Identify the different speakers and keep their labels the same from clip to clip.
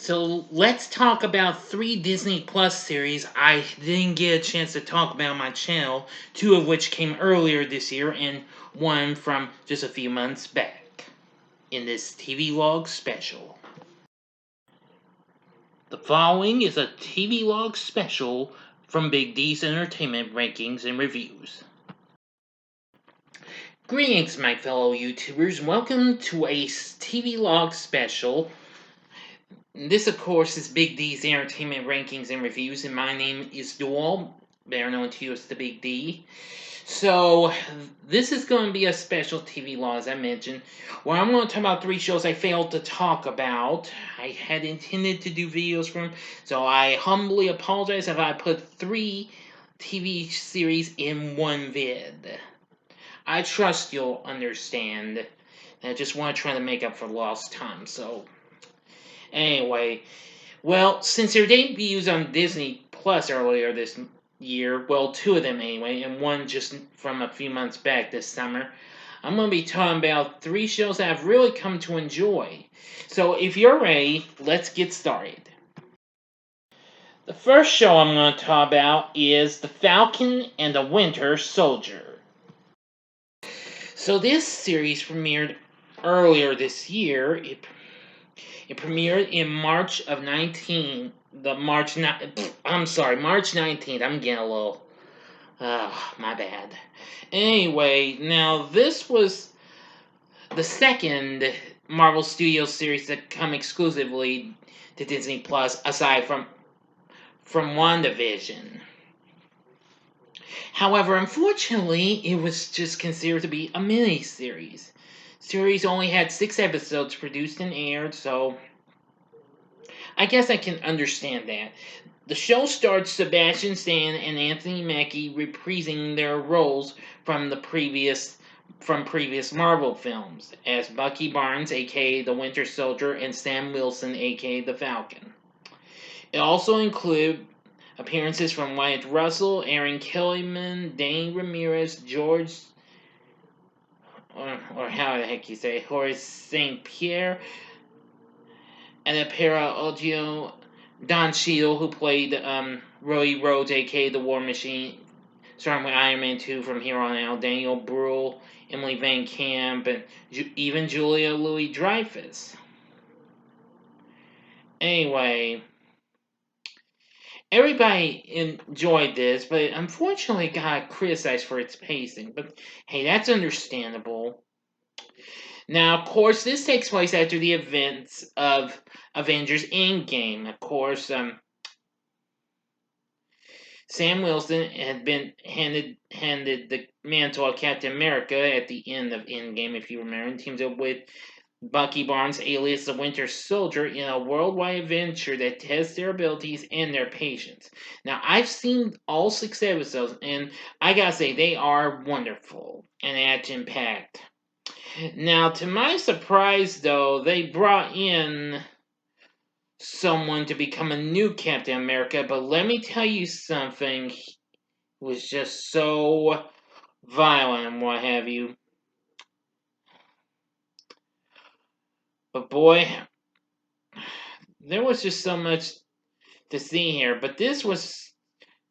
Speaker 1: So let's talk about 3 Disney Plus series I didn't get a chance to talk about on my channel, 2 of which came earlier this year and 1 from just a few months back in this Tvlog special. The following is a Tvlog special from Big D's Entertainment Rankings and Reviews. Greetings, my fellow YouTubers. Welcome to a Tvlog special. This, of course, is Big D's Entertainment Rankings and Reviews, and my name is Dual, better known to you as the Big D. So, this is going to be a special TV law, as I mentioned, where I'm going to talk about 3 shows I failed to talk about. I had intended to do videos from, so I humbly apologize if I put 3 TV series in one vid. I trust you'll understand. I just want to try to make up for lost time, so... Anyway, well, since their debuts on Disney Plus earlier this year, well, 2 of them anyway, and 1 just from a few months back this summer, I'm going to be talking about 3 shows that I've really come to enjoy. So if you're ready, let's get started. The first show I'm going to talk about is The Falcon and the Winter Soldier. So this series premiered earlier this year. It premiered in March of 19. March 19th. I'm getting a little. My bad. Anyway, now this was the second Marvel Studios series to come exclusively to Disney Plus, aside from WandaVision. However, unfortunately, it was just considered to be a mini-series. Series only had 6 episodes produced and aired, so I guess I can understand that. The show starts Sebastian Stan and Anthony Mackie reprising their roles from previous Marvel films as Bucky Barnes, aka the Winter Soldier, and Sam Wilson, aka the Falcon. It also includes appearances from Wyatt Russell, Aaron Kellyman, Danny Ramirez, George, or how the heck you say, Horace St. Pierre, and Apera Odio, Don Cheadle, who played Rhodey Rhodes, aka the War Machine, starting with Iron Man 2 from here on out, Daniel Bruhl, Emily Van Camp, and even Julia Louis-Dreyfus. Anyway, everybody enjoyed this, but unfortunately got criticized for its pacing. But hey, that's understandable. Now, of course, this takes place after the events of Avengers Endgame. Of course, Sam Wilson had been handed the mantle of Captain America at the end of Endgame, if you remember, and teams up with Bucky Barnes, alias the Winter Soldier, in a worldwide adventure that tests their abilities and their patience. Now, I've seen all 6 episodes, and I gotta say, they are wonderful and action-packed. Now, to my surprise, though, they brought in someone to become a new Captain America, but let me tell you something, he was just so violent and what have you. But boy, there was just so much to see here, but this was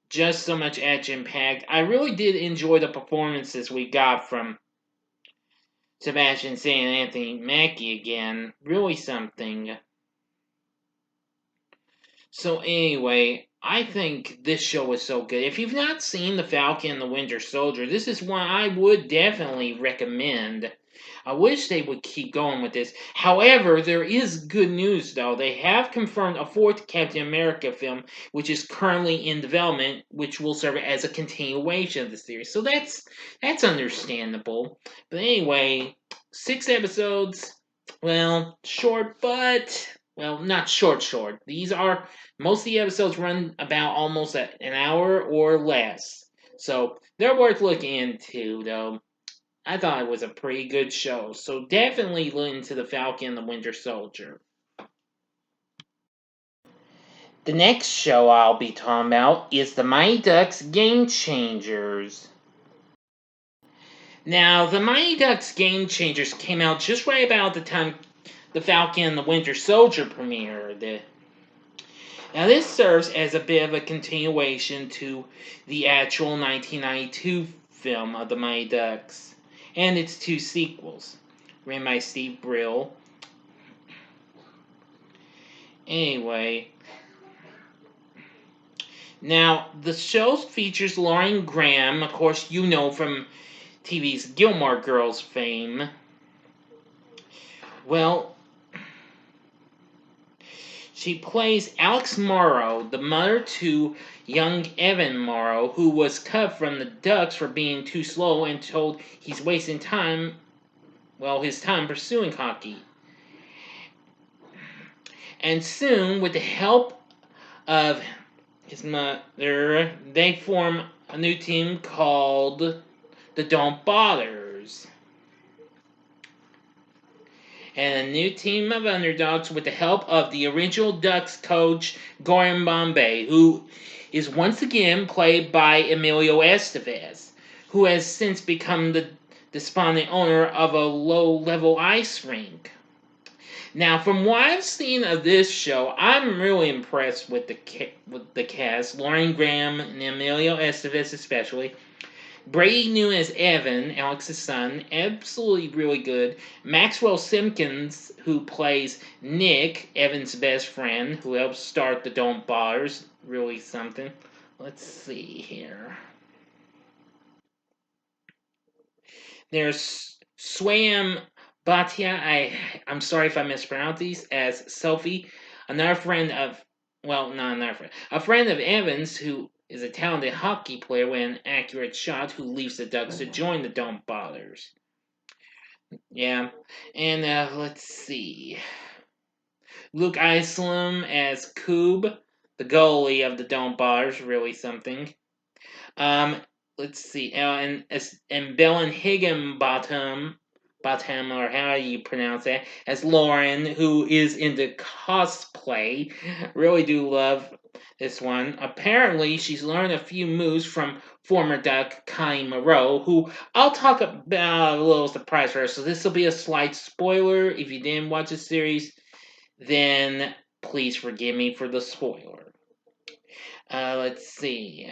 Speaker 1: just so much action-packed. I really did enjoy the performances we got from Sebastian Stan and Anthony Mackie again. Really something. So anyway, I think this show was so good. If you've not seen The Falcon and the Winter Soldier, this is one I would definitely recommend. I wish they would keep going with this. However, there is good news, though. They have confirmed a 4th Captain America film, which is currently in development, which will serve as a continuation of the series. So that's understandable. But anyway, 6 episodes. Well, short, but... Well, not short. These are... Most of the episodes run about almost an hour or less. So, they're worth looking into, though. I thought it was a pretty good show. So, definitely look into The Falcon and the Winter Soldier. The next show I'll be talking about is The Mighty Ducks Game Changers. Now, The Mighty Ducks Game Changers came out just right about the time The Falcon and the Winter Soldier premiered. Now, this serves as a bit of a continuation to the actual 1992 film of the Mighty Ducks and its two sequels, written by Steve Brill. Anyway, now the show features Lauren Graham, of course, you know from TV's Gilmore Girls fame. Well, she plays Alex Morrow, the mother to young Evan Morrow, who was cut from the Ducks for being too slow and told he's wasting time, his time pursuing hockey. And soon, with the help of his mother, they form a new team called the Don't Bothers. And a new team of underdogs with the help of the original Ducks coach Gordon Bombay, who is once again played by Emilio Estevez, who has since become the despondent owner of a low-level ice rink. Now, from what I've seen of this show, I'm really impressed with the cast. Lauren Graham and Emilio Estevez especially. Brady New as Evan, Alex's son, absolutely really good. Maxwell Simpkins, who plays Nick, Evan's best friend, who helps start the Don't Bothers, really something. Let's see here. There's Swayam Bhatia, I'm sorry if I mispronounce these, as Sophie, another friend of, not another friend, a friend of Evans who is a talented hockey player with an accurate shot who leaves the Ducks to join the Don't Bothers. Yeah, and let's see. Luke Islam as Coob, the goalie of the Don't Bothers, really something. Let's see, and Belen Higginbottom, or how you pronounce that, as Lauren, who is into cosplay. Really do love this one. Apparently, she's learned a few moves from former Duck Connie Moreau, who I'll talk about a little surprise for her. So this will be a slight spoiler. If you didn't watch the series, then please forgive me for the spoiler. Let's see.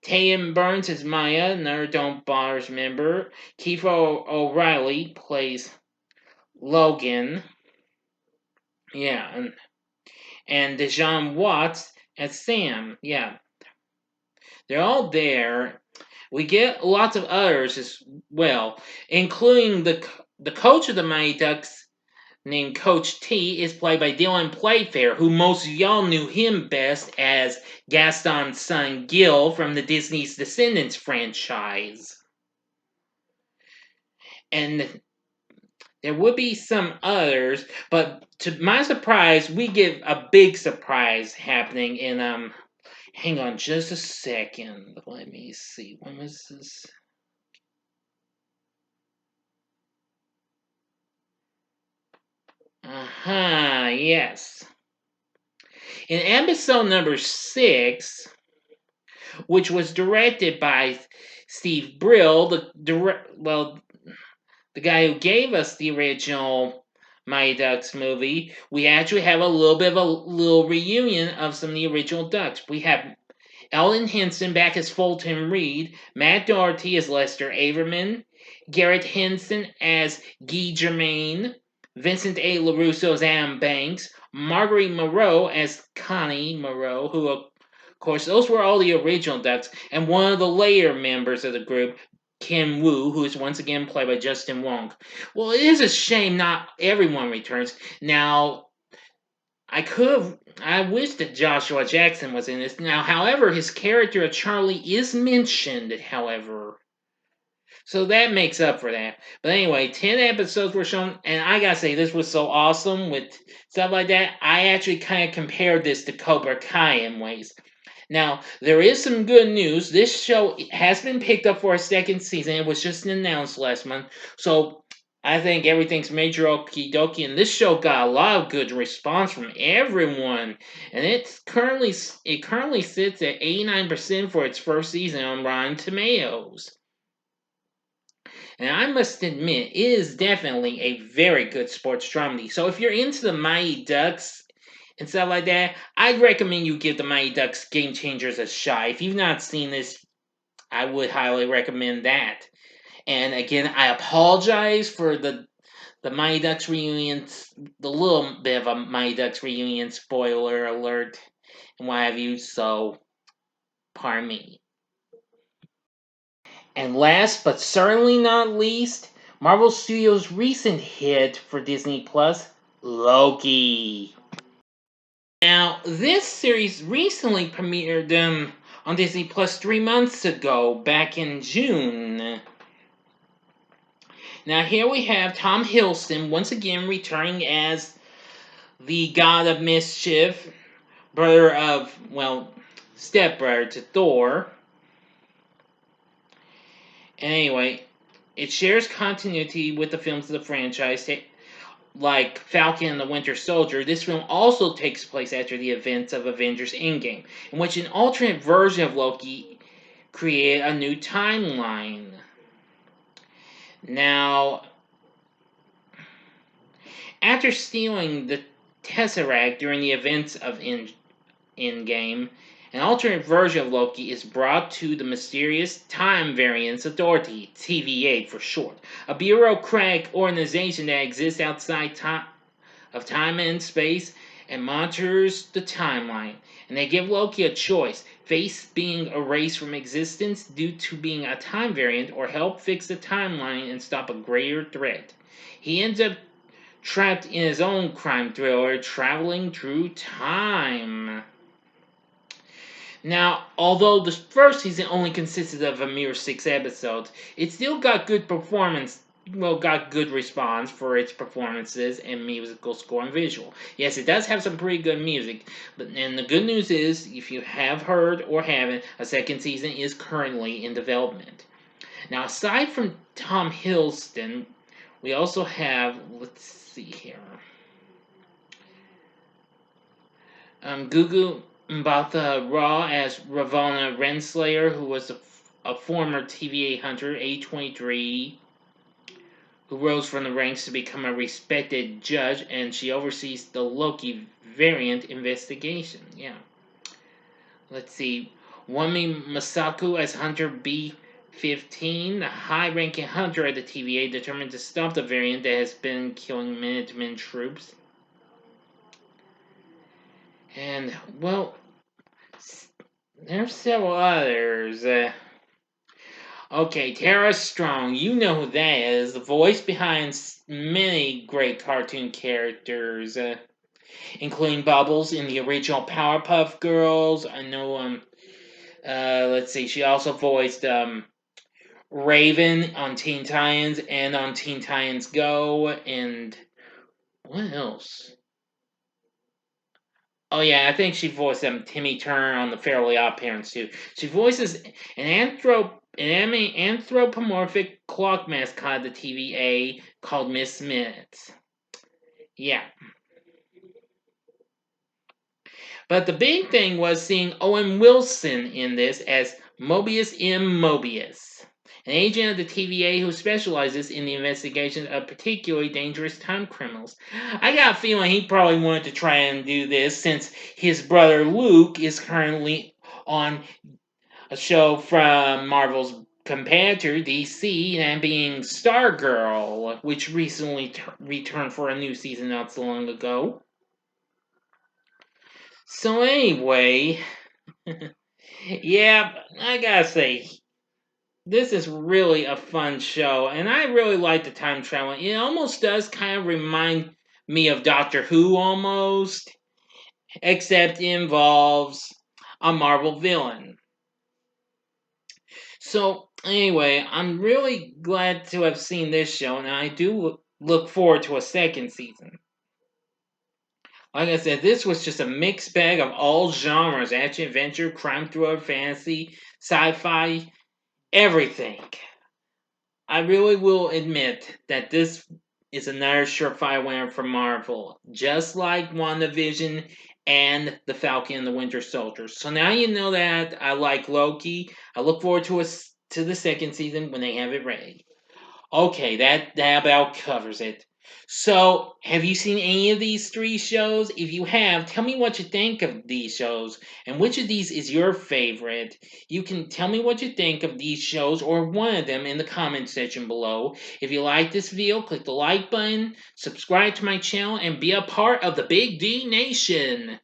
Speaker 1: Tatum Burns is Maya, another Don't Bothers member. Kiefer O'Reilly plays Logan. Yeah, and Dejan Watts as Sam. Yeah, they're all there. We get lots of others as well, including the coach of the Mighty Ducks, named Coach T, is played by Dylan Playfair, who most of y'all knew him best as Gaston's son Gil from the Disney's Descendants franchise. And there would be some others, but to my surprise, we get a big surprise happening in hang on just a second. Let me see. When was this? Yes. In episode number 6, which was directed by Steve Brill, the guy who gave us the original Mighty Ducks movie, we actually have a little bit of a little reunion of some of the original Ducks. We have Ellen Henson back as Fulton Reed, Matt Doherty as Lester Averman, Garrett Henson as Guy Germain, Vincent A. LaRusso as Adam Banks, Marguerite Moreau as Connie Moreau, who, of course, those were all the original Ducks, and one of the later members of the group, Kim Woo, who is once again played by Justin Wong. Well, it is a shame not everyone returns. Now, I wish that Joshua Jackson was in this. Now, however, his character of Charlie is mentioned, however. So that makes up for that. But anyway, 10 episodes were shown, and I gotta say, this was so awesome with stuff like that. I actually kind of compared this to Cobra Kai in ways. Now, there is some good news. This show has been picked up for a second season. It was just announced last month. So I think everything's major okie dokie. And this show got a lot of good response from everyone. And it currently sits at 89% for its first season on Rotten Tomatoes. And I must admit, it is definitely a very good sports dramedy. So if you're into the Mighty Ducks and stuff like that, I'd recommend you give the Mighty Ducks Game Changers a shot. If you've not seen this, I would highly recommend that. And again, I apologize for the Mighty Ducks reunions, the little bit of a Mighty Ducks reunion spoiler alert and what have you. So, pardon me. And last but certainly not least, Marvel Studios' recent hit for Disney Plus, Loki. Now, this series recently premiered on Disney Plus 3 months ago, back in June. Now, here we have Tom Hiddleston once again returning as the God of Mischief, brother of, well, stepbrother to Thor. Anyway, it shares continuity with the films of the franchise, like Falcon and the Winter Soldier. This film also takes place after the events of Avengers Endgame, in which an alternate version of Loki created a new timeline. Now, after stealing the Tesseract during the events of Endgame, an alternate version of Loki is brought to the mysterious Time Variance Authority, TVA for short, a bureaucratic organization that exists outside of time and space and monitors the timeline. And they give Loki a choice: face being erased from existence due to being a time variant, or help fix the timeline and stop a greater threat. He ends up trapped in his own crime thriller, traveling through time. Now, although the first season only consisted of a mere 6 episodes, it still got good response for its performances and musical score and visual. Yes, it does have some pretty good music, and the good news is, if you have heard or haven't, a second season is currently in development. Now, aside from Tom Hiddleston, we also have, let's see here, Gugu Mbatha Raw as Ravonna Renslayer, who was a former TVA hunter, age 23, who rose from the ranks to become a respected judge, and she oversees the Loki variant investigation. Yeah. Let's see. Wami Masaku as Hunter B-15, the high-ranking hunter at the TVA, determined to stop the variant that has been killing Minutemen troops. And, well, there's several others. Okay, Tara Strong, you know who that is, the voice behind many great cartoon characters, including Bubbles in the original Powerpuff Girls. I know, let's see, she also voiced Raven on Teen Titans and on Teen Titans Go, and what else? Oh yeah, I think she voiced Timmy Turner on the Fairly Odd Parents too. She voices an anthropomorphic clock mascot of the TVA called Miss Minutes. Yeah. But the big thing was seeing Owen Wilson in this as Mobius M. Mobius, an agent of the TVA who specializes in the investigation of particularly dangerous time criminals. I got a feeling he probably wanted to try and do this since his brother Luke is currently on a show from Marvel's competitor DC, and being Stargirl, which recently returned for a new season not so long ago. So anyway, yeah, I gotta say, this is really a fun show, and I really like the time travel. It almost does kind of remind me of Doctor Who almost, except it involves a Marvel villain. So anyway, I'm really glad to have seen this show, and I do look forward to a second season. Like I said, this was just a mixed bag of all genres: action, adventure, crime, thriller, fantasy, sci-fi, everything. I really will admit that this is another surefire winner for Marvel, just like WandaVision and the Falcon and the Winter Soldier. So now you know that I like Loki. I look forward to the second season when they have it ready. Okay, that about covers it. So, have you seen any of these three shows? If you have, tell me what you think of these shows and which of these is your favorite. You can tell me what you think of these shows or one of them in the comment section below. If you like this video, click the like button, subscribe to my channel, and be a part of the Big D Nation.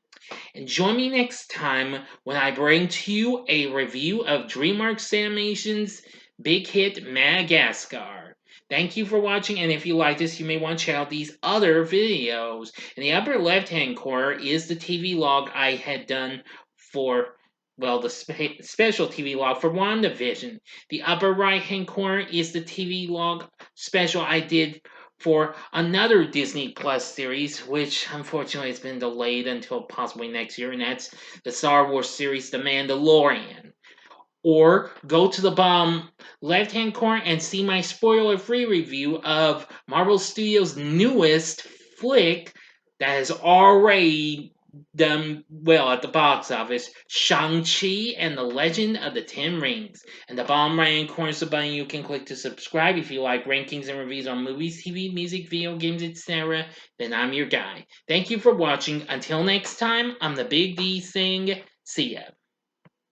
Speaker 1: And join me next time when I bring to you a review of DreamWorks Animation's big hit Madagascar. Thank you for watching, and if you like this, you may want to check out these other videos. In the upper left-hand corner is the TV log I had done for, well, the special TV log for WandaVision. The upper right-hand corner is the TV log special I did for another Disney Plus series, which unfortunately has been delayed until possibly next year, and that's the Star Wars series The Mandalorian. Or go to the bottom left hand corner and see my spoiler free review of Marvel Studios' newest flick that has already done well at the box office, Shang-Chi and the Legend of the Ten Rings. And the bottom right hand corner is the button you can click to subscribe if you like rankings and reviews on movies, TV, music, video games, etc. Then I'm your guy. Thank you for watching. Until next time, I'm the Big D saying, see ya.